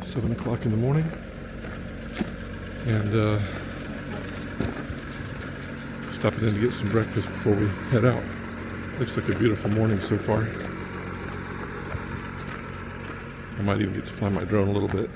7 o'clock in the morning, and stopping in to get some breakfast before we head out. Looks like a beautiful morning so far. I might even get to fly my drone a little bit.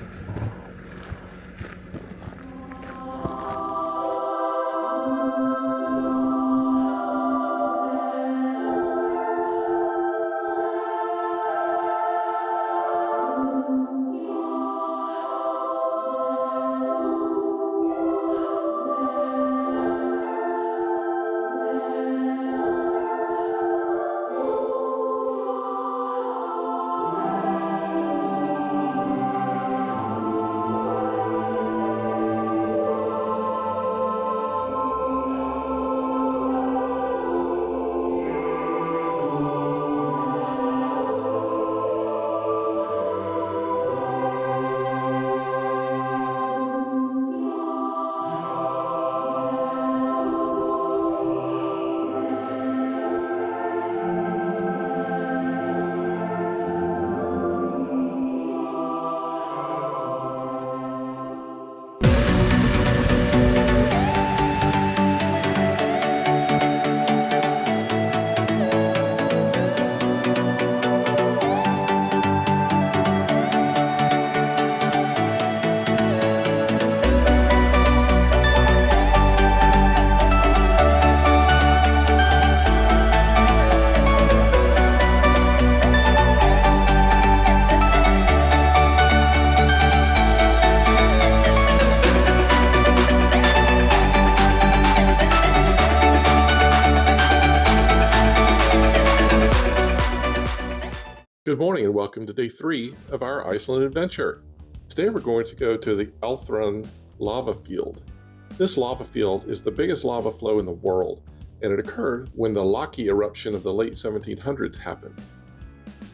Good morning and welcome to day 3 of our Iceland adventure. Today we're going to go to the Lagoon lava field. This lava field is the biggest lava flow in the world, and it occurred when the Laki eruption of the late 1700s happened.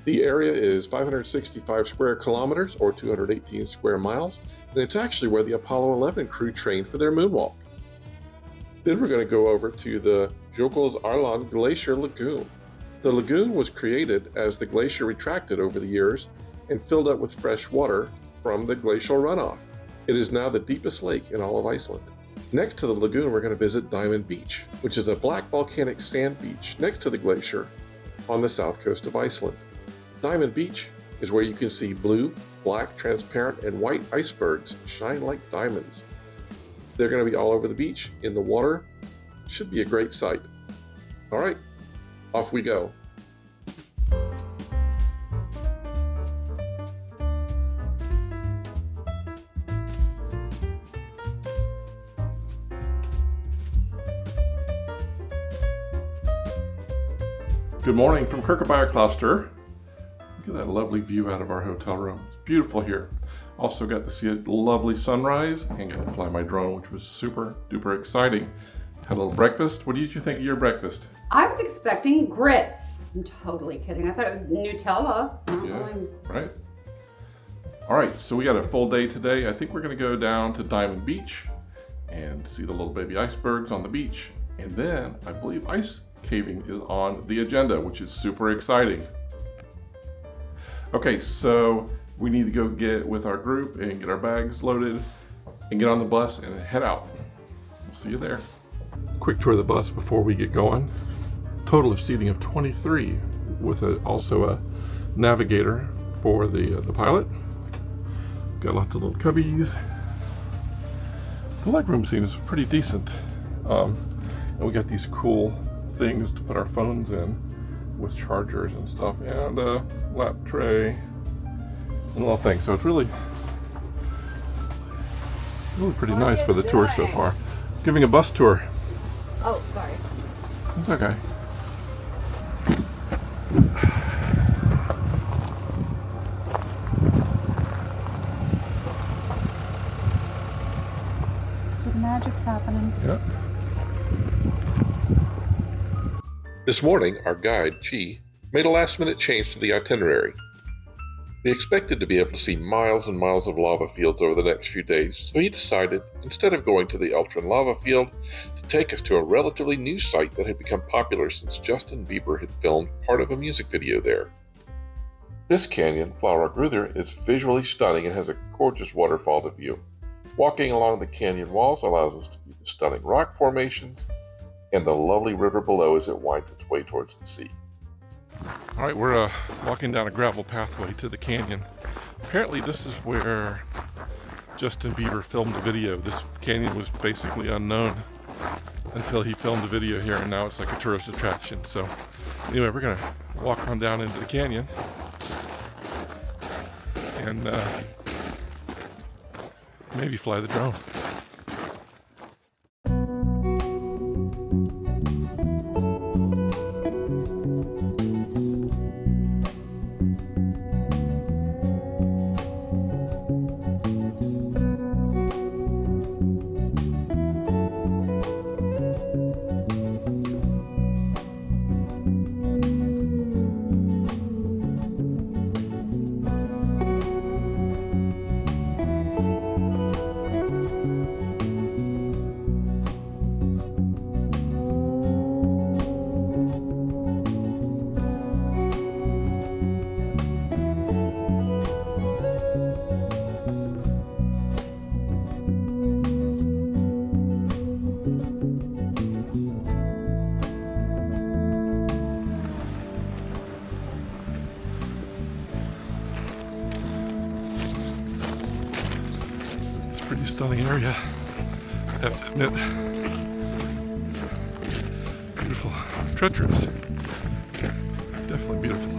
The area is 565 square kilometers or 218 square miles, and it's actually where the Apollo 11 crew trained for their moonwalk. Then we're going to go over to the Iceland Glacier Lagoon. The lagoon was created as the glacier retracted over the years and filled up with fresh water from the glacial runoff. It is now the deepest lake in all of Iceland. Next to the lagoon, we're going to visit Diamond Beach, which is a black volcanic sand beach next to the glacier on the south coast of Iceland. Diamond Beach is where you can see blue, black, transparent, and white icebergs shine like diamonds. They're going to be all over the beach, in the water. Should be a great sight. All right. Off we go. Good morning from Kirkjubæjarklaustur. Look at that lovely view out of our hotel room. It's beautiful here. Also got to see a lovely sunrise and got to fly my drone, which was super duper exciting. Had a little breakfast. What did you think of your breakfast? I was expecting grits. I'm totally kidding. I thought it was Nutella. Yeah, right. All right, so we got a full day today. I think we're going to go down to Diamond Beach and see the little baby icebergs on the beach. And then I believe ice caving is on the agenda, which is super exciting. Okay, so we need to go get with our group and get our bags loaded and get on the bus and head out. We'll see you there. Quick tour of the bus before we get going. Total of seating of 23 with also a navigator for the pilot. Got lots of little cubbies. The legroom seems pretty decent. And we got these cool things to put our phones in with chargers and stuff, and a lap tray and a little thing. So it's really pretty nice for the tour so far. Giving a bus tour. Oh, sorry. It's okay. That's where the magic's happening. Yep. This morning, our guide, Chi, made a last-minute change to the itinerary. We expected to be able to see miles and miles of lava fields over the next few days, so he decided, instead of going to the Lagoon lava field, to take us to a relatively new site that had become popular since Justin Bieber had filmed part of a music video there. This canyon, Flauergrüther, is visually stunning and has a gorgeous waterfall to view. Walking along the canyon walls allows us to view the stunning rock formations and the lovely river below as it winds its way towards the sea. All right, we're walking down a gravel pathway to the canyon. Apparently this is where Justin Bieber filmed a video. This canyon was basically unknown until he filmed a video here, and now it's like a tourist attraction. So anyway, we're gonna walk on down into the canyon and maybe fly the drone. Pretty stunning area, I have to admit. Beautiful, treacherous, definitely beautiful.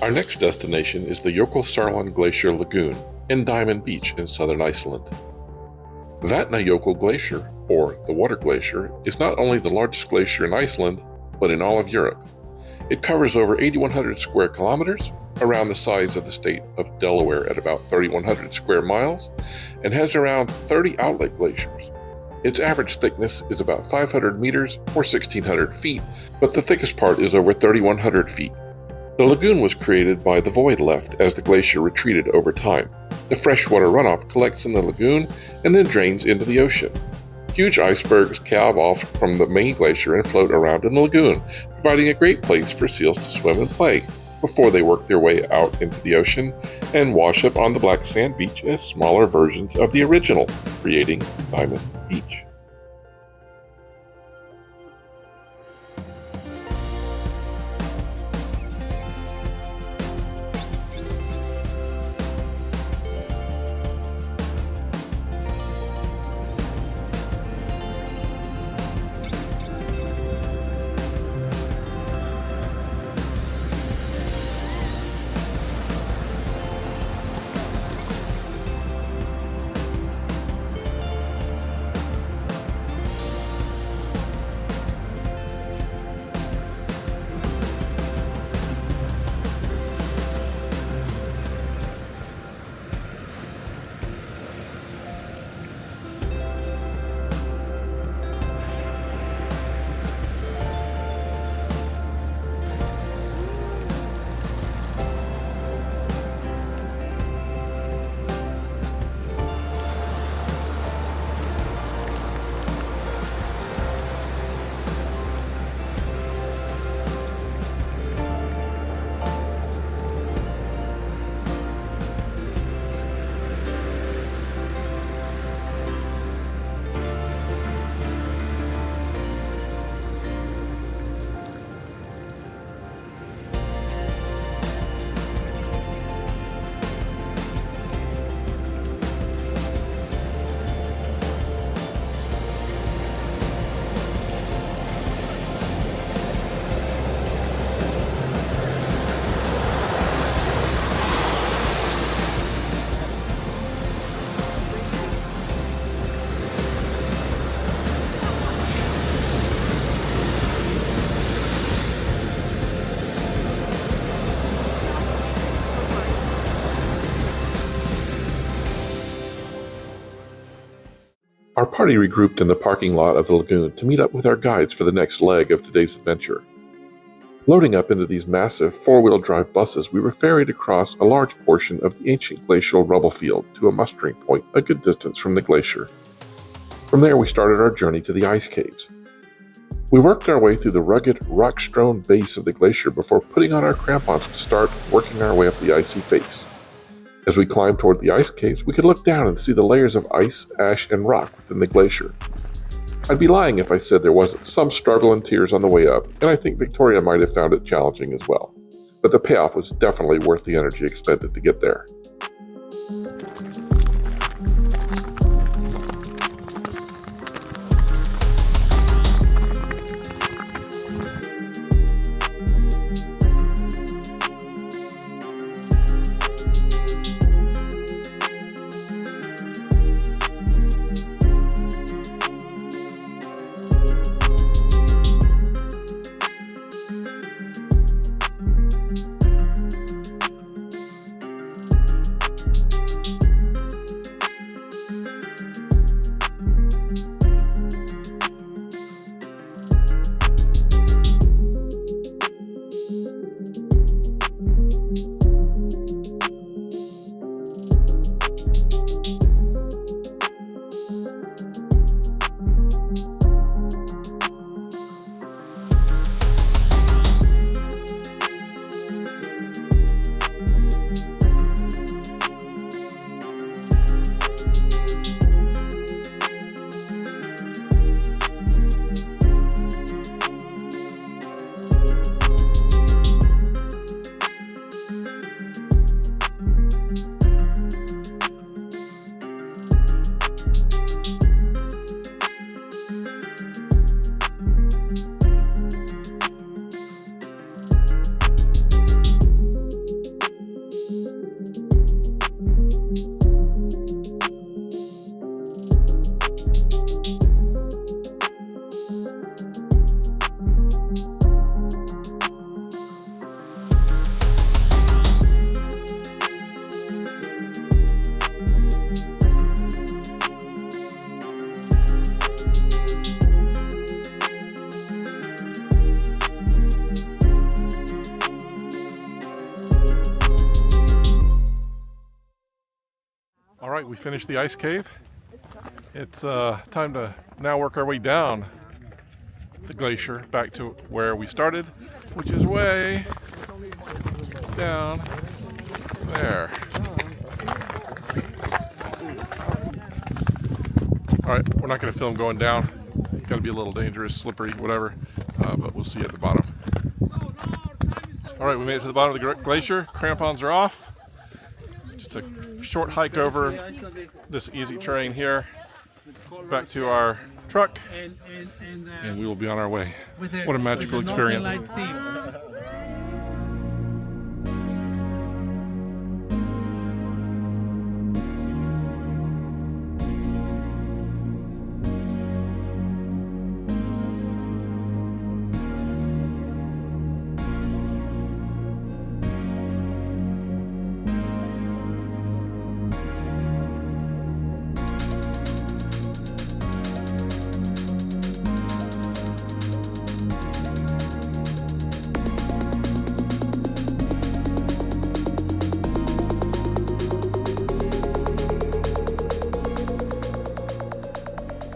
Our next destination is the Jökulsárlón Glacier Lagoon in Diamond Beach in southern Iceland. Vatnajökull Glacier, or the Water Glacier, is not only the largest glacier in Iceland, but in all of Europe. It covers over 8,100 square kilometers, around the size of the state of Delaware at about 3,100 square miles, and has around 30 outlet glaciers. Its average thickness is about 500 meters or 1,600 feet, but the thickest part is over 3,100 feet. The lagoon was created by the void left as the glacier retreated over time. The freshwater runoff collects in the lagoon and then drains into the ocean. Huge icebergs calve off from the main glacier and float around in the lagoon, providing a great place for seals to swim and play, before they work their way out into the ocean and wash up on the black sand beach as smaller versions of the original, creating Diamond Beach. party regrouped in the parking lot of the lagoon to meet up with our guides for the next leg of today's adventure. Loading up into these massive four-wheel drive buses, we were ferried across a large portion of the ancient glacial rubble field to a mustering point a good distance from the glacier. From there, we started our journey to the ice caves. We worked our way through the rugged, rock-strewn base of the glacier before putting on our crampons to start working our way up the icy face. As we climbed toward the ice caves, we could look down and see the layers of ice, ash, and rock within the glacier. I'd be lying if I said there wasn't some struggle and tears on the way up, and I think Victoria might have found it challenging as well. But the payoff was definitely worth the energy expended to get there. All right, we finished the ice cave. It's time to now work our way down the glacier back to where we started, which is way down there. All right, we're not going to film going down. It's going to be a little dangerous, slippery, whatever, but we'll see you at the bottom. All right, we made it to the bottom of the glacier. Crampons are off. Just a short hike over this easy terrain here, back to our truck, and we will be on our way. What a magical experience.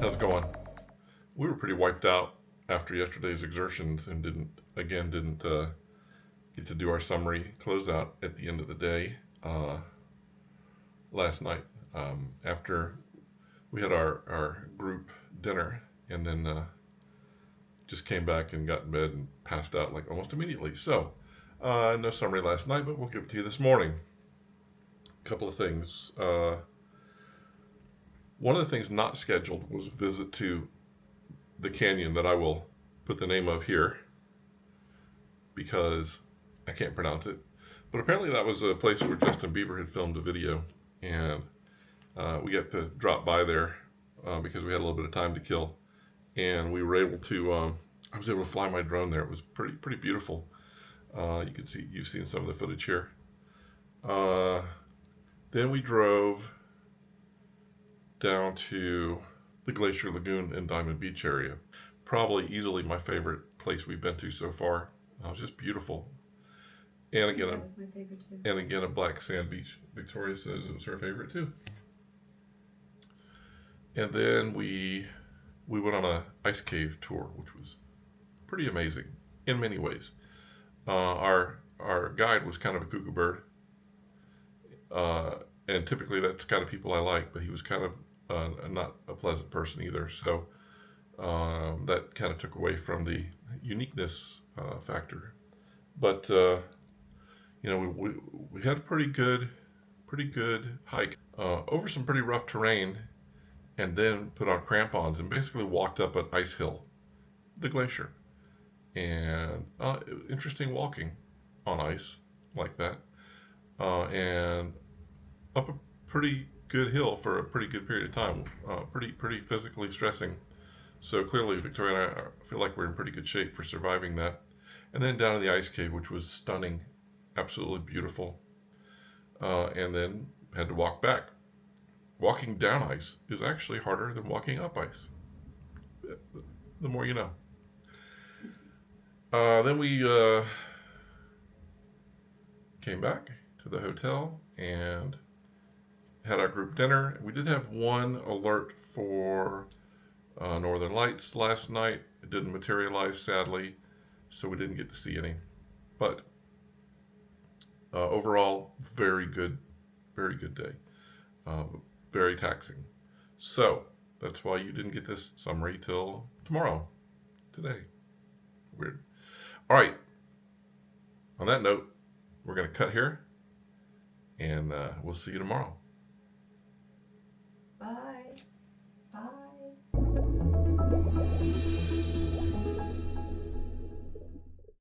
How's it going? We were pretty wiped out after yesterday's exertions and didn't get to do our summary closeout at the end of the day last night after we had our group dinner, and then just came back and got in bed and passed out like almost immediately. So no summary last night, but we'll give it to you this morning. A couple of things. One of the things not scheduled was a visit to the canyon that I will put the name of here because I can't pronounce it. But apparently that was a place where Justin Bieber had filmed a video, and we got to drop by there because we had a little bit of time to kill, and we were able to. I was able to fly my drone there. It was pretty beautiful. You've seen some of the footage here. Then we drove down to the Glacier Lagoon and Diamond Beach area. Probably easily my favorite place we've been to so far. Just beautiful. And I think again, that was my favorite too. and again, a black sand beach. Victoria says it was her favorite too. And then we went on a ice cave tour, which was pretty amazing in many ways. Our guide was kind of a cuckoo bird, and typically that's the kind of people I like, but he was kind of not a pleasant person either. So that kind of took away from the uniqueness factor. But we had a pretty good hike over some pretty rough terrain, and then put on crampons and basically walked up an ice hill, the glacier, and interesting walking on ice like that, and up a pretty good hill for a pretty good period of time, pretty physically stressing. So clearly, Victoria and I feel like we're in pretty good shape for surviving that. And then down to the ice cave, which was stunning, absolutely beautiful, and then had to walk back. Walking down ice is actually harder than walking up ice. The more you know. Then we came back to the hotel and had our group dinner. We did have one alert for Northern Lights last night. It didn't materialize, sadly, so we didn't get to see any. But overall, very good day. Very taxing. So that's why you didn't get this summary till tomorrow. Today. Weird. All right. On that note, we're going to cut here, and we'll see you tomorrow. Bye.